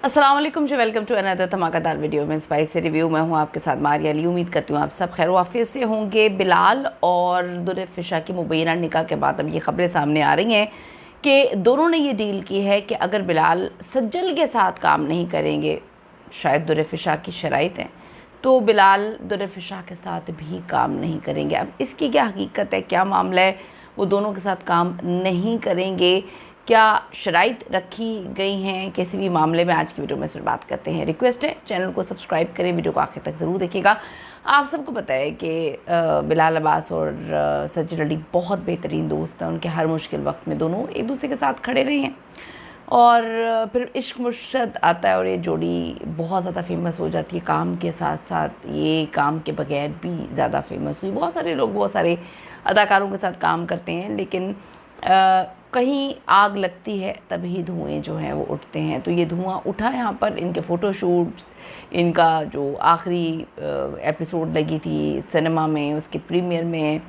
अस्सलाम वालेकुम जी, welcome to another धमाकेदार वीडियो में स्पाइसी रिव्यू। मैं हूँ आपके साथ मारिया अली। उम्मीद करती हूँ आप सब खैर वाफियत से होंगे। बिलाल और दुर्रफ़िशा की मुबैना निकाह के बाद अब ये खबरें सामने आ रही हैं कि दोनों ने ये डील की है कि अगर बिलाल सज्जल के साथ काम नहीं करेंगे, शायद दुर्रफ़िशा की शराइत हैं, तो बिलाल दुर्रफ़िशा के साथ भी काम नहीं करेंगे। अब इसकी क्या हकीकत है, क्या मामला है, वो दोनों के साथ काम नहीं करेंगे, क्या शराइत रखी गई हैं, किसी भी मामले में आज की वीडियो में इस पर बात करते हैं। रिक्वेस्ट है चैनल को सब्सक्राइब करें, वीडियो को आखिर तक ज़रूर देखिएगा। आप सबको पता है कि बिलाल अब्बास और सज्जल अली बहुत बेहतरीन दोस्त हैं। उनके हर मुश्किल वक्त में दोनों एक दूसरे के साथ खड़े रहे हैं और फिर इश्क मुर्शद आता है और ये जोड़ी बहुत ज़्यादा फेमस हो जाती है। काम के साथ साथ ये काम के बगैर भी ज़्यादा फेमस हुई। बहुत सारे लोग बहुत सारे अदाकारों के साथ काम करते हैं, लेकिन कहीं आग लगती है तभी धुएं जो हैं वो उठते हैं। तो ये धुआं उठा यहाँ पर इनके फ़ोटोशूट्स, इनका जो आखिरी एपिसोड लगी थी सिनेमा में, उसके प्रीमियर में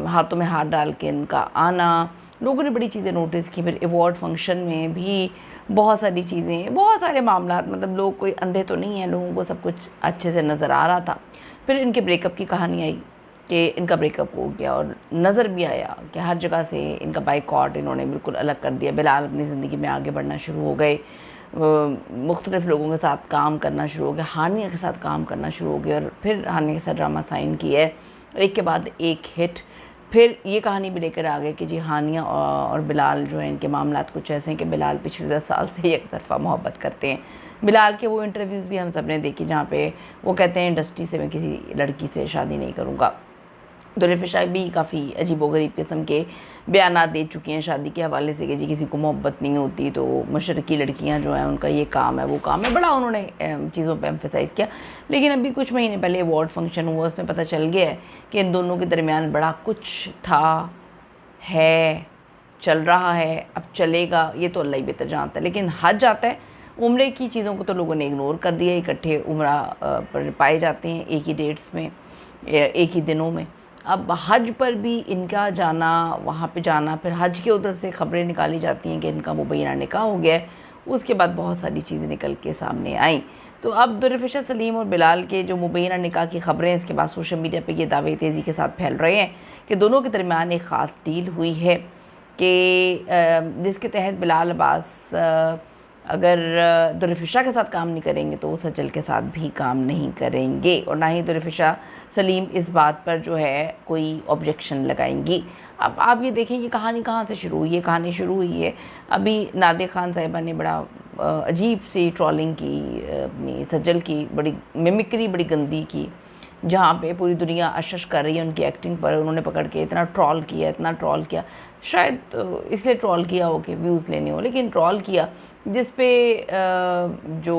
हाथों में हाथ डाल के इनका आना, लोगों ने बड़ी चीज़ें नोटिस की। फिर अवार्ड फंक्शन में भी बहुत सारी चीज़ें, बहुत सारे मामलात, मतलब लोग कोई अंधे तो नहीं हैं, लोगों को सब कुछ अच्छे से नज़र आ रहा था। फिर इनके ब्रेकअप की कहानी आई कि इनका ब्रेकअप हो गया और नज़र भी आया कि हर जगह से इनका बाइकॉट इन्होंने बिल्कुल अलग कर दिया। बिलाल अपनी ज़िंदगी में आगे बढ़ना शुरू हो गए, मुख्तलिफ़ लोगों के साथ काम करना शुरू हो गया, हानिया के साथ काम करना शुरू हो गया और फिर हानिया के साथ ड्रामा साइन किया है, एक के बाद एक हिट। फिर ये कहानी भी लेकर आ गए कि जी हानिया और बिलाल जो है, इनके मामलात कुछ ऐसे हैं कि बिलाल पिछले 10 साल से एक तरफ़ा मोहब्बत करते हैं। बिलाल के वो इंटरव्यूज़ भी हम सब ने देखे जहाँ पे वो कहते हैं इंडस्ट्री से मैं किसी लड़की से शादी नहीं करूँगा। दुर्रफ़िशा भी काफ़ी अजीबोगरीब किस्म के बयानात दे चुकी हैं शादी के हवाले से कि जी किसी को मोहब्बत नहीं होती, तो मशरक़ी लड़कियां जो हैं उनका ये काम है वो काम है, बड़ा उन्होंने चीज़ों पे एम्फेसाइज़ किया। लेकिन अभी कुछ महीने पहले अवार्ड फंक्शन हुआ, उसमें पता चल गया है कि इन दोनों के दरमियान बड़ा कुछ था, है, चल रहा है, अब चलेगा, ये तो अल्लाह ही बेहतर जानता है। लेकिन हज आता है, उम्रे की चीज़ों को तो लोगों ने इग्नोर कर दिया। इकट्ठे उम्रा पर पाए जाते हैं एक ही डेट्स में, एक ही दिनों में। अब हज पर भी इनका जाना, वहाँ पे जाना, फिर हज के उधर से ख़बरें निकाली जाती हैं कि इनका मुबैना निकाह हो गया है। उसके बाद बहुत सारी चीज़ें निकल के सामने आईं। तो अब दुर्रफ़िशा सलीम और बिलाल के जो मुबैना निकाह की ख़बरें हैं, इसके बाद सोशल मीडिया पे ये दावे तेज़ी के साथ फैल रहे हैं कि दोनों के दरमियान एक ख़ास डील हुई है कि जिसके तहत बिलाल अब्बास अगर दुर्रफ़िशा के साथ काम नहीं करेंगे तो वो सज्जल के साथ भी काम नहीं करेंगे, और ना ही दुर्रफ़िशा सलीम इस बात पर जो है कोई ऑब्जेक्शन लगाएंगी। अब आप ये देखें कि कहानी कहाँ से शुरू हुई है। कहानी शुरू हुई है अभी नादिया खान साहिबा ने बड़ा अजीब सी ट्रोलिंग की, अपनी सज्जल की बड़ी मिमिक्री बड़ी गंदी की, जहाँ पे पूरी दुनिया अशश कर रही है उनकी एक्टिंग पर। उन्होंने पकड़ के इतना ट्रोल किया, इतना ट्रोल किया, शायद तो इसलिए ट्रोल किया हो कि व्यूज़ लेने हो, लेकिन ट्रोल किया जिस पे जो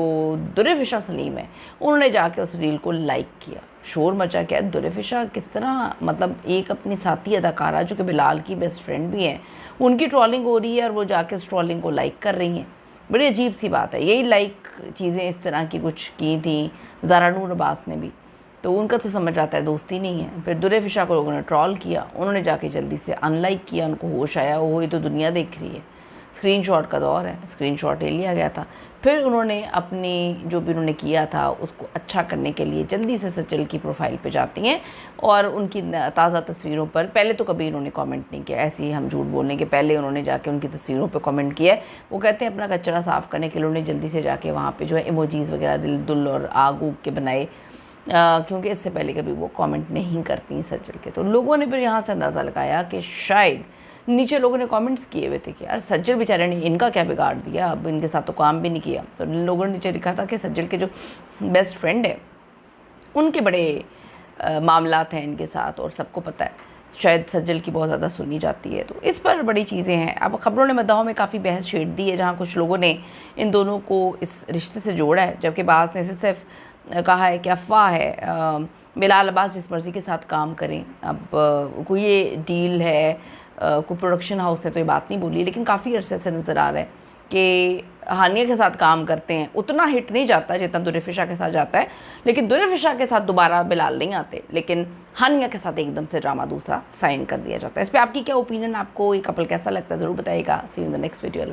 दुर्रफ़िशा सलीम है उन्होंने जाके उस रील को लाइक किया, शोर मचा के। दुर्रफ़िशा किस तरह, मतलब एक अपनी साथी अदाकारा जो कि बिलाल की बेस्ट फ्रेंड भी हैं, उनकी ट्रोलिंग हो रही है और वो जाके उस ट्रोलिंग को लाइक कर रही हैं। बड़ी अजीब सी बात है। यही लाइक चीज़ें इस तरह की कुछ की थी ज़ारा नूर अब्बास ने भी, तो उनका तो समझ आता है दोस्ती नहीं है। फिर दुर्रफ़िशा को लोगों ने ट्रोल किया, उन्होंने जाके जल्दी से अनलाइक किया, उनको होश आया, वो ये तो दुनिया देख रही है, स्क्रीनशॉट का दौर है, स्क्रीनशॉट ले लिया गया था। फिर उन्होंने अपनी जो भी उन्होंने किया था उसको अच्छा करने के लिए जल्दी से सज्जल की प्रोफाइल पे जाती हैं और उनकी ताज़ा तस्वीरों पर, पहले तो कभी उन्होंने कमेंट नहीं किया, ऐसे ही हम झूठ बोलने के पहले उन्होंने जाके उनकी तस्वीरों पे कमेंट किया है। वो कहते हैं अपना कचरा साफ़ करने के लिए उन्होंने जल्दी से जाके वहाँ पर जो है इमोजीज़ वगैरह दिल दुल और आग उग के बनाए, क्योंकि इससे पहले कभी वो कमेंट नहीं करती सज्जल के। तो लोगों ने फिर यहाँ से अंदाज़ा लगाया कि शायद नीचे लोगों ने कमेंट्स किए हुए थे कि यार सज्जल बेचारे ने इनका क्या बिगाड़ दिया, अब इनके साथ तो काम भी नहीं किया। तो लोगों ने नीचे लिखा था कि सज्जल के जो बेस्ट फ्रेंड है उनके बड़े मामलात हैं इनके साथ और सबको पता है, शायद सज्जल की बहुत ज़्यादा सुनी जाती है। तो इस पर बड़ी चीज़ें हैं। अब ख़बरों ने मद्दाहों में काफ़ी बहस छेड़ दी है, जहाँ कुछ लोगों ने इन दोनों को इस रिश्ते से जोड़ा है, जबकि बाज़ ने सिर्फ कहा है कि अफवाह है, बिलाल अब्बास जिस मर्ज़ी के साथ काम करें। अब कोई ये डील है, कोई प्रोडक्शन हाउस ने तो ये बात नहीं बोली, लेकिन काफ़ी अरसे से नज़र आ रहा है कि हानिया के साथ काम करते हैं। उतना हिट नहीं जाता जितना दुर्रफ़िशा के साथ जाता है, लेकिन दुर्रफ़िशा के साथ दोबारा बिलाल नहीं आते, लेकिन हानिया के साथ एकदम से ड्रामा दूसरा साइन कर दिया जाता है। इस पर आपकी क्या ओपिनियन, आपको ये कपल कैसा लगता है ज़रूर बताइएगा। See you in the next video.